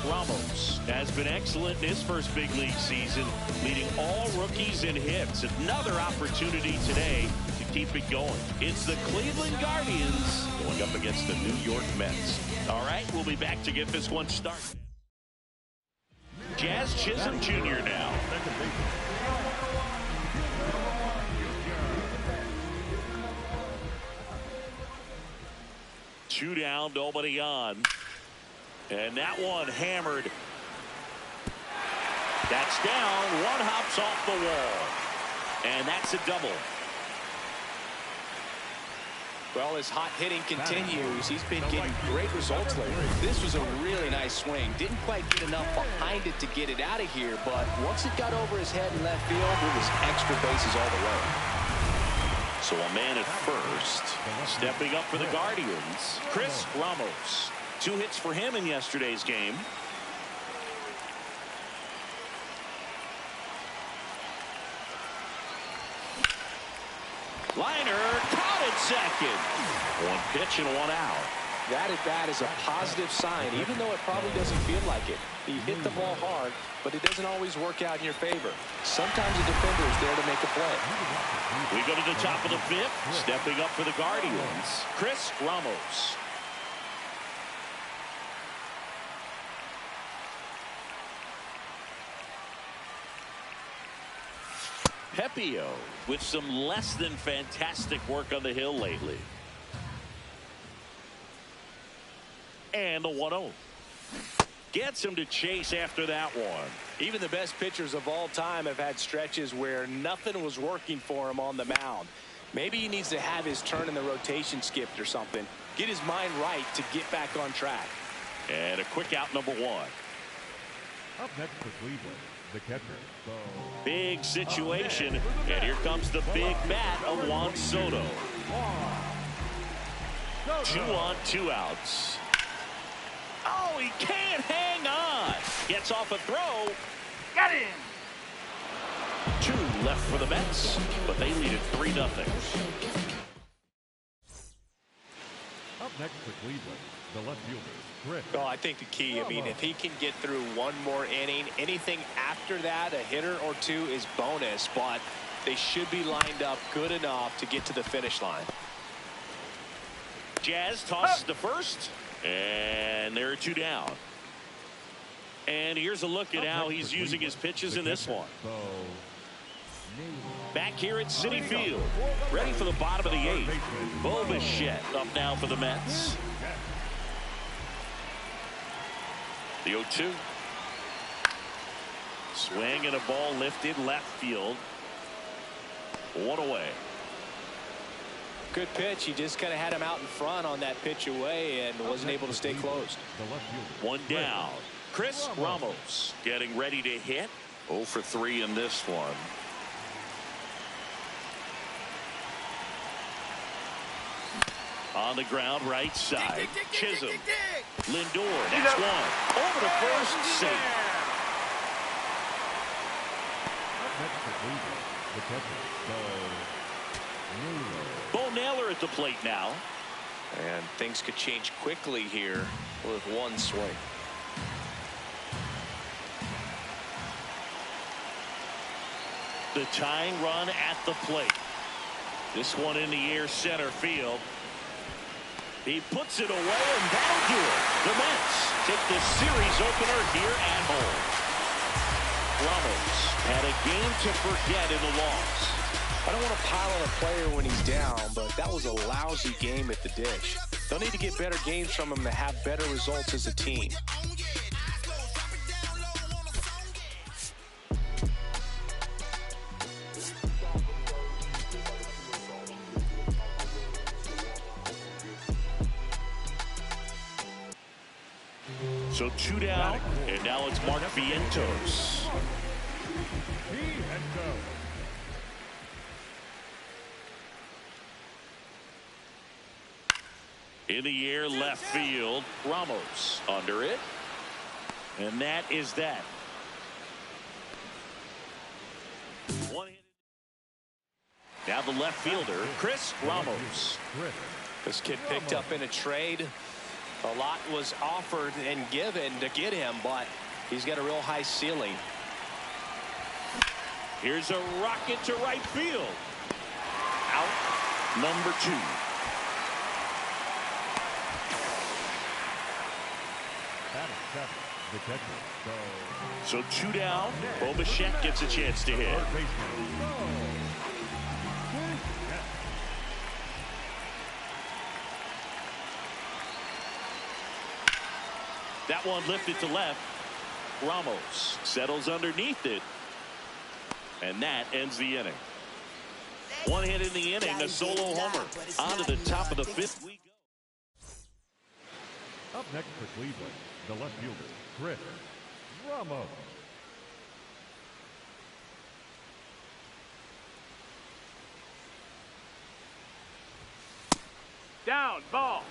Ramos has been excellent in his first big league season, leading all rookies in hits. Another opportunity today to keep it going. It's the Cleveland Guardians going up against the New York Mets. All right, we'll be back to get this one started. Jazz Chisholm Jr. now. Two down, nobody on. And that one hammered. That's down. One hops off the wall. And that's a double. Well, his hot hitting continues. He's been getting great results lately. This was a really nice swing. Didn't quite get enough behind it to get it out of here, but once it got over his head in left field, it was extra bases all the way. So a man at first. Stepping up for the Guardians, Ramos. 2 hits for him in yesterday's game. Liner caught at second. 1 pitch and 1 out. That at bat is a positive sign, even though it probably doesn't feel like it. He hit the ball hard, but it doesn't always work out in your favor. Sometimes a defender is there to make a play. We go to the top of the 5th. Stepping up for the Guardians, Ramos. Pepio with some less than fantastic work on the hill lately. And the 1-0. Gets him to chase after that one. Even the best pitchers of all time have had stretches where nothing was working for him on the mound. Maybe he needs to have his turn in the rotation skipped or something. Get his mind right to get back on track. And a quick out, number 1. Up next for Cleveland, the catcher. Big situation, and here comes the big bat of Juan Soto. 2 on, 2 outs. Oh, he can't hang on. Gets off a throw. Got him. 2 left for the Mets, but they lead it 3-0. Up next for Cleveland, the left fielder. Well, I think the key, if he can get through 1 more inning, anything after that, a hitter or 2 is bonus, but they should be lined up good enough to get to the finish line. Jazz tosses to first, and there are 2 down. And here's a look at how he's using his pitches in this one. Back here at Citi Field, ready for the bottom of the 8th. Bobichette up now for the Mets. The 0-2. Swing and a ball lifted left field. 1 away. Good pitch. He just kind of had him out in front on that pitch away and wasn't able to stay closed. 1 down. Ramos getting ready to hit. 0 for 3 in this one. On the ground, right side. Chisholm. Lindor, next one. Over to first, safe. Bo Naylor at the plate now. And things could change quickly here with 1 swing. The tying run at the plate. This one in the air, center field. He puts it away, and that'll do it. The Mets take the series opener here at home. Ramos had a game to forget in the loss. I don't want to pile on a player when he's down, but that was a lousy game at the dish. They'll need to get better games from him to have better results as a team. So 2 down, and now it's Mark Vientos. In the air, left field. Ramos under it. And that is that. One hit. Now the left fielder, Ramos. This kid picked up in a trade. A lot was offered and given to get him, but he's got a real high ceiling. Here's a rocket to right field. Out number 2. The catcher. So 2 down. Bo Bichette gets a chance to hit. That one lifted to left. Ramos settles underneath it. And that ends the inning. 1 hit in the inning, a solo homer. On to the top of the 5th we go. Up next for Cleveland, the left fielder, Ramos. Down, ball.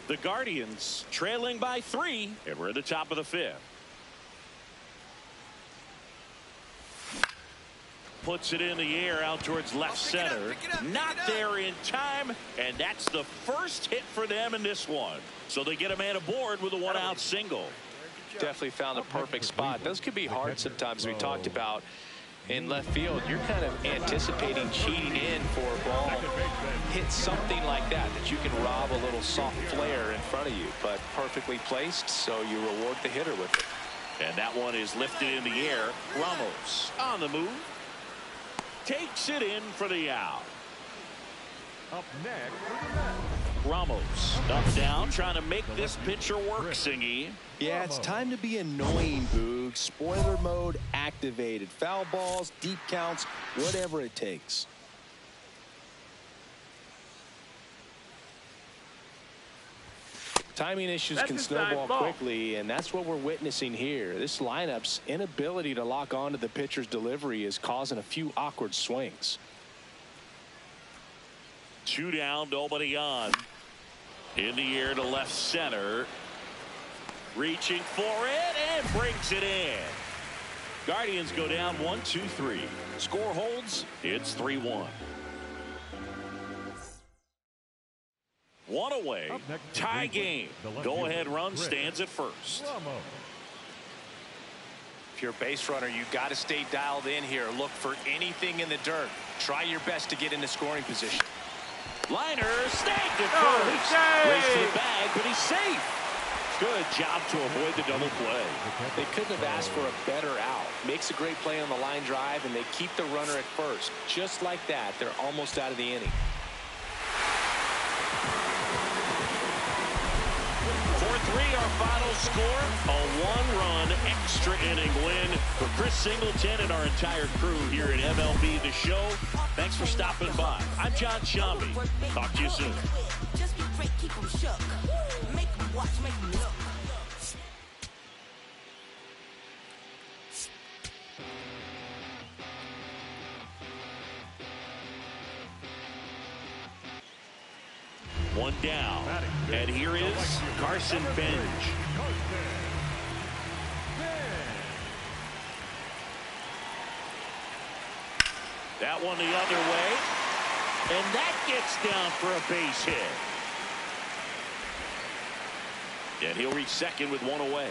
The Guardians trailing by 3, and we're at the top of the 5th. Puts it in the air out towards left center. Not there in time, and that's the first hit for them in this one. So they get a man aboard with a 1-out single. Definitely found a perfect spot. Those could be hard sometimes. We talked about in left field, you're kind of anticipating cheating in for a ball. Hit something like that you can rob a little soft flare in front of you, but perfectly placed, so you reward the hitter with it. And that one is lifted in the air. Ramos on the move. Takes it in for the out. Up next, Ramos up down, trying to make this pitcher work, Singy. Yeah, it's time to be annoying, Boog. Spoiler mode activated. Foul balls, deep counts, whatever it takes. Timing issues can snowball quickly, and that's what we're witnessing here. This lineup's inability to lock onto the pitcher's delivery is causing a few awkward swings. 2 down, nobody on. In the air to left center. Reaching for it and brings it in. Guardians go down 1-2-3. Score holds. It's 3-1. 1 away. Tie game. Go ahead run stands at first. If you're a base runner, you got to stay dialed in here. Look for anything in the dirt. Try your best to get into scoring position. Liner snagged at first. Race to the bag, but he's safe. Good job to avoid the double play. They couldn't have asked for a better out. Makes a great play on the line drive, and they keep the runner at first. Just like that, they're almost out of the inning. 4-3 our final score. A 1-run extra inning win for Chris Singleton and our entire crew here at MLB The Show. Thanks for stopping by. I'm John Shambi. Talk to you soon. Just be great, keep them shook. Make them watch, make them look. One down, and here is Carson Bench. That one the other way, and that gets down for a base hit. And he'll reach second with 1 away.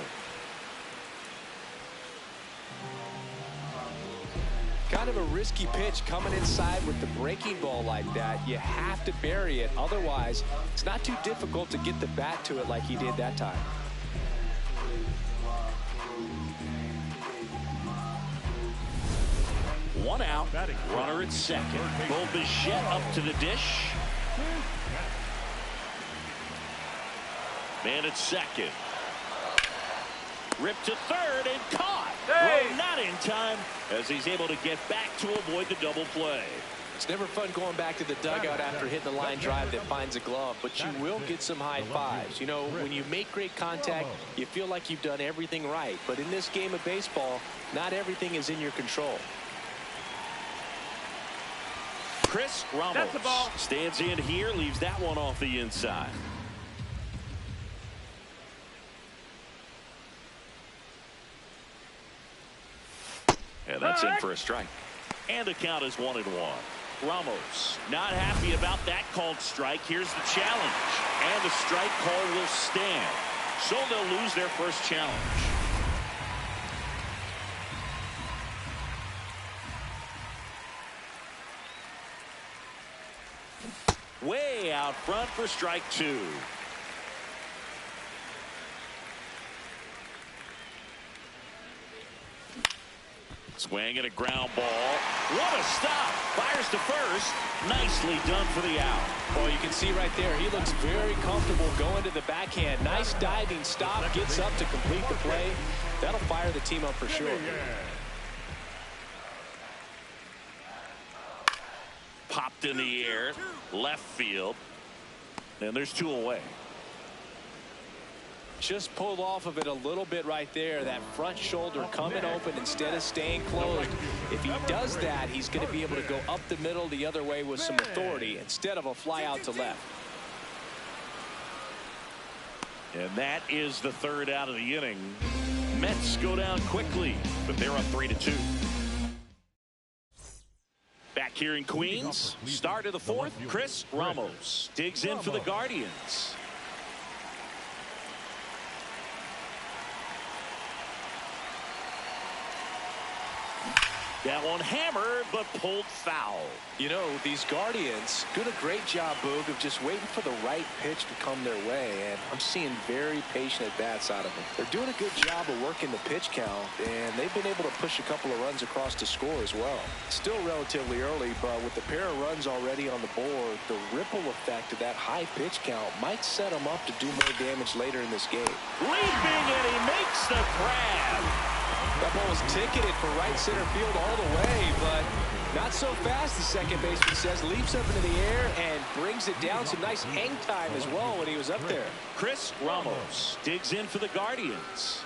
Kind of a risky pitch coming inside with the breaking ball like that. You have to bury it. Otherwise, it's not too difficult to get the bat to it like he did that time. One out. Runner at second. Bo Bichette up to the dish. Man at second. Ripped to third and caught. Well, not in time as he's able to get back to avoid the double play. It's never fun going back to the dugout after hitting the line drive that finds a glove, but you will get some high fives. You know, when you make great contact, you feel like you've done everything right. But in this game of baseball, not everything is in your control. Chris Ramos stands in here, leaves that one off the inside. And that's in for a strike. And the count is 1-1. Ramos not happy about that called strike. Here's the challenge, and the strike call will stand, so they'll lose their first challenge. Way out front for strike two. Swing and a ground ball. What a stop. Fires to first. Nicely done for the out. Well, you can see right there, he looks very comfortable going to the backhand. Nice diving stop. Gets up to complete the play. That'll fire the team up for sure. Popped in the air. Left field. And there's two away. Just pulled off of it a little bit right there. That front shoulder coming open instead of staying closed. If he does that, he's going to be able to go up the middle the other way with some authority instead of a fly out to left. And that is the third out of the inning. Mets go down quickly, but they're up 3-2. Back here in Queens, start of the fourth, Chris Ramos digs in for the Guardians. That one hammered, but pulled foul. You know, these Guardians do a great job, Boog, of just waiting for the right pitch to come their way, and I'm seeing very patient at-bats out of them. They're doing a good job of working the pitch count, and they've been able to push a couple of runs across to score as well. Still relatively early, but with the pair of runs already on the board, the ripple effect of that high pitch count might set them up to do more damage later in this game. Leaping, and he makes the grab. That ball was ticketed for right center field all the way, but not so fast, the second baseman says. Leaps up into the air and brings it down. Some nice hang time as well when he was up there. Chris Ramos digs in for the Guardians.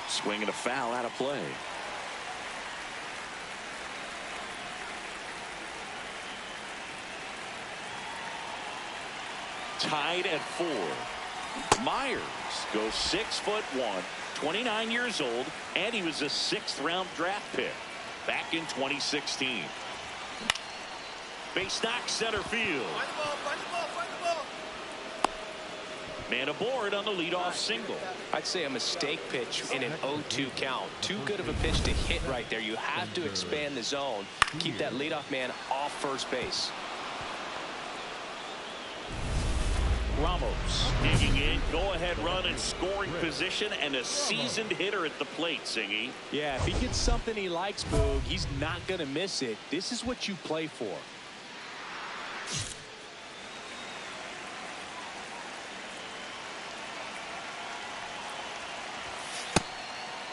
Swinging a foul out of play. Tied at 4. Myers goes 6'1", 29 years old, and he was a 6th-round draft pick back in 2016. Base knock center field. Man aboard on the leadoff single. I'd say a mistake pitch in an 0-2 count. Too good of a pitch to hit right there. You have to expand the zone. Keep that leadoff man off first base. Ramos digging in, go-ahead run in scoring position, and a seasoned hitter at the plate, Singy. Yeah, if he gets something he likes, Boog, he's not going to miss it. This is what you play for.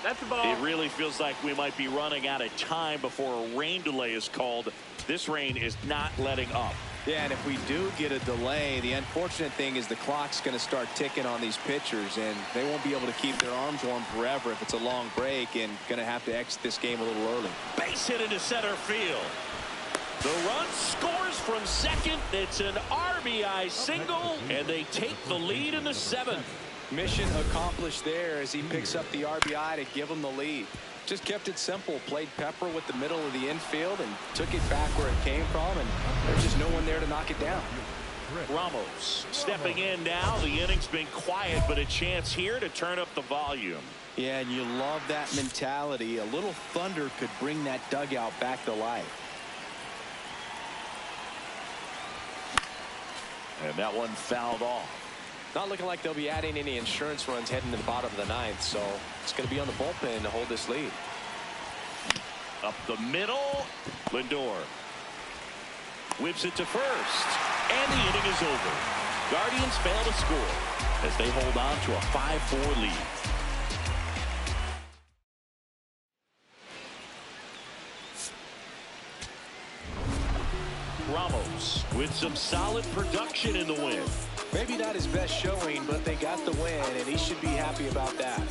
That's the ball. It really feels like we might be running out of time before a rain delay is called. This rain is not letting up. Yeah, and if we do get a delay, the unfortunate thing is the clock's going to start ticking on these pitchers, and they won't be able to keep their arms warm forever if it's a long break, and going to have to exit this game a little early. Base hit into center field. The run scores from second. It's an RBI single, and they take the lead in the 7th. Mission accomplished there as he picks up the RBI to give him the lead. Just kept it simple, played pepper with the middle of the infield and took it back where it came from, and there's just no one there to knock it down. Ramos stepping in now. The inning's been quiet, but a chance here to turn up the volume. Yeah, and you love that mentality. A little thunder could bring that dugout back to life. And that one fouled off. Not looking like they'll be adding any insurance runs heading to the bottom of the 9th, so it's going to be on the bullpen to hold this lead. Up the middle, Lindor whips it to first, and the inning is over. Guardians fail to score as they hold on to a 5-4 lead. Ramos with some solid production in the win. Maybe not his best showing, but they got the win, and he should be happy about that.